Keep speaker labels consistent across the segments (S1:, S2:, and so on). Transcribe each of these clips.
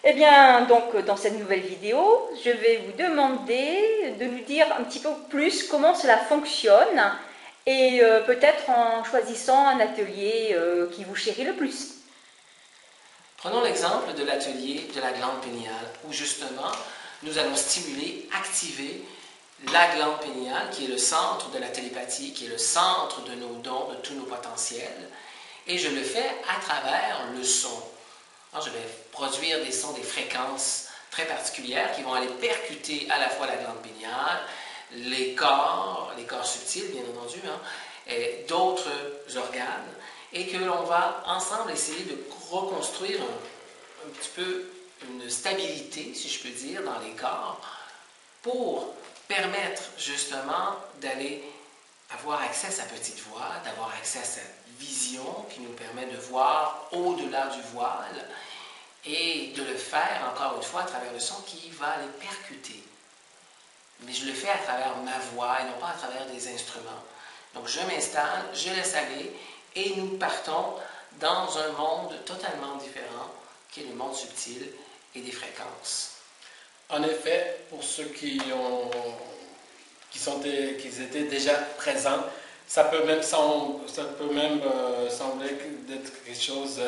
S1: Eh bien, donc, dans cette nouvelle vidéo, je vais vous demander de nous dire un petit peu plus comment cela fonctionne et peut-être en choisissant un atelier qui vous chérit le plus.
S2: Prenons l'exemple de l'atelier de la glande péniale, où justement, nous allons stimuler, activer la glande péniale, qui est le centre de la télépathie, qui est le centre de nos dons, de tous nos potentiels. Et je le fais à travers le son. Alors, je vais produire des sons, des fréquences très particulières qui vont aller percuter à la fois la glande péniale, les corps subtils, bien entendu, et d'autres organes, et que l'on va ensemble essayer de reconstruire un petit peu une stabilité, si je peux dire, dans les corps, pour permettre justement d'aller avoir accès à sa petite voix, d'avoir accès à sa vision qui nous permet de voir au-delà du voile et de le faire, encore une fois, à travers le son qui va les percuter. Mais je le fais à travers ma voix et non pas à travers des instruments. Donc je m'installe, je laisse aller et nous partons dans un monde totalement différent qui est le monde subtil et des fréquences.
S3: En effet, pour ceux qui étaient déjà présents, ça peut même sembler d'être quelque chose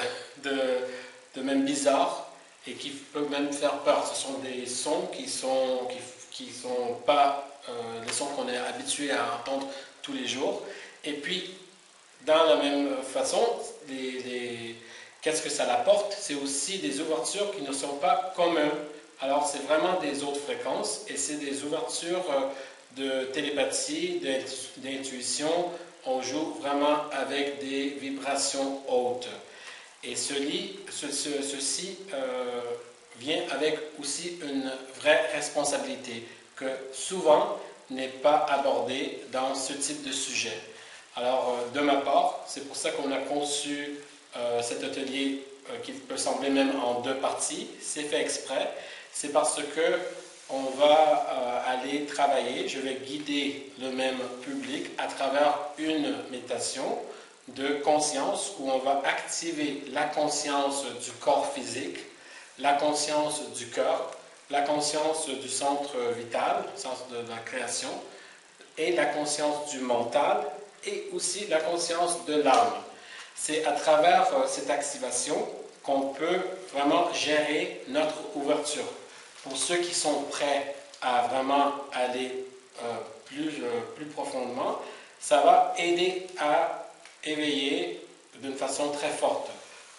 S3: de même bizarre et qui peut même faire peur. Ce sont des sons qui sont pas les sons qu'on est habitué à entendre tous les jours. Et puis, dans la même façon, qu'est-ce que ça apporte? C'est aussi des ouvertures qui ne sont pas communes. Alors, c'est vraiment des autres fréquences et c'est des ouvertures de télépathie, d'intuition. On joue vraiment avec des vibrations hautes. Et ceci vient avec aussi une vraie responsabilité que souvent n'est pas abordée dans ce type de sujet. Alors, de ma part, c'est pour ça qu'on a conçu cet atelier qui peut sembler même en deux parties. C'est fait exprès. C'est parce que on va aller travailler, je vais guider le même public à travers une méditation de conscience où on va activer la conscience du corps physique, la conscience du cœur, la conscience du centre vital, le centre de la création, et la conscience du mental, et aussi la conscience de l'âme. C'est à travers cette activation qu'on peut vraiment gérer notre ouverture. Pour ceux qui sont prêts à vraiment aller plus profondément, ça va aider à éveiller d'une façon très forte.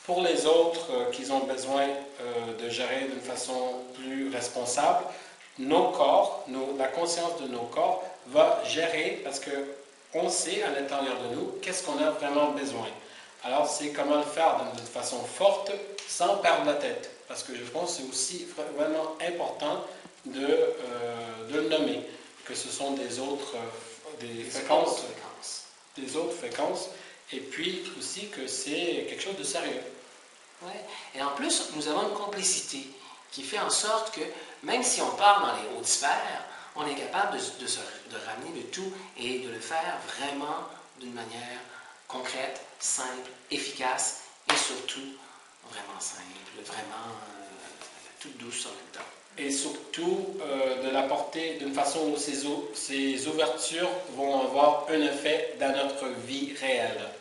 S3: Pour les autres qui ont besoin de gérer d'une façon plus responsable, nos corps, la conscience de nos corps va gérer parce qu'on sait à l'intérieur de nous qu'est-ce qu'on a vraiment besoin. Alors, c'est comment le faire d'une façon forte sans perdre la tête. Parce que je pense que c'est aussi vraiment important de le nommer, que ce sont des autres fréquences, et puis aussi que c'est quelque chose de sérieux.
S2: Oui, et en plus, nous avons une complicité qui fait en sorte que, même si on part dans les hautes sphères, on est capable de ramener le tout et de le faire vraiment d'une manière concrète, simple, efficace et surtout vraiment simple, vraiment toute douce en même temps.
S3: Et surtout de l'apporter d'une façon où ces ouvertures vont avoir un effet dans notre vie réelle,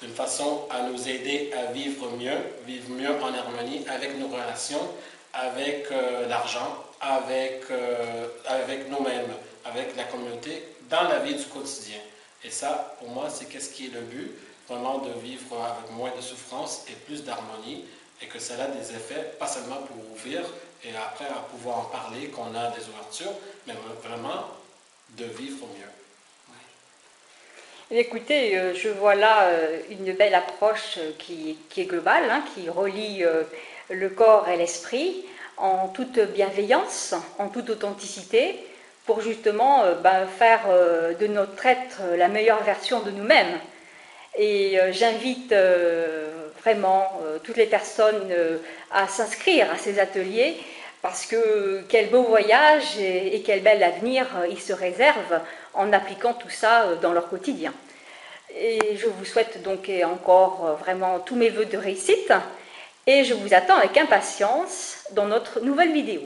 S3: d'une façon à nous aider à vivre mieux en harmonie avec nos relations, avec l'argent, avec nous-mêmes, avec la communauté, dans la vie du quotidien. Et ça, pour moi, c'est qu'est-ce qui est le but, vraiment de vivre avec moins de souffrance et plus d'harmonie, et que ça a des effets, pas seulement pour ouvrir, et après à pouvoir en parler, qu'on a des ouvertures, mais vraiment de vivre mieux.
S1: Écoutez, je vois là une belle approche qui est globale, qui relie le corps et l'esprit en toute bienveillance, en toute authenticité, pour justement faire de notre être la meilleure version de nous-mêmes. Et j'invite vraiment toutes les personnes à s'inscrire à ces ateliers, parce que quel beau voyage et quel bel avenir ils se réservent en appliquant tout ça dans leur quotidien. Et je vous souhaite donc encore vraiment tous mes vœux de réussite et je vous attends avec impatience dans notre nouvelle vidéo.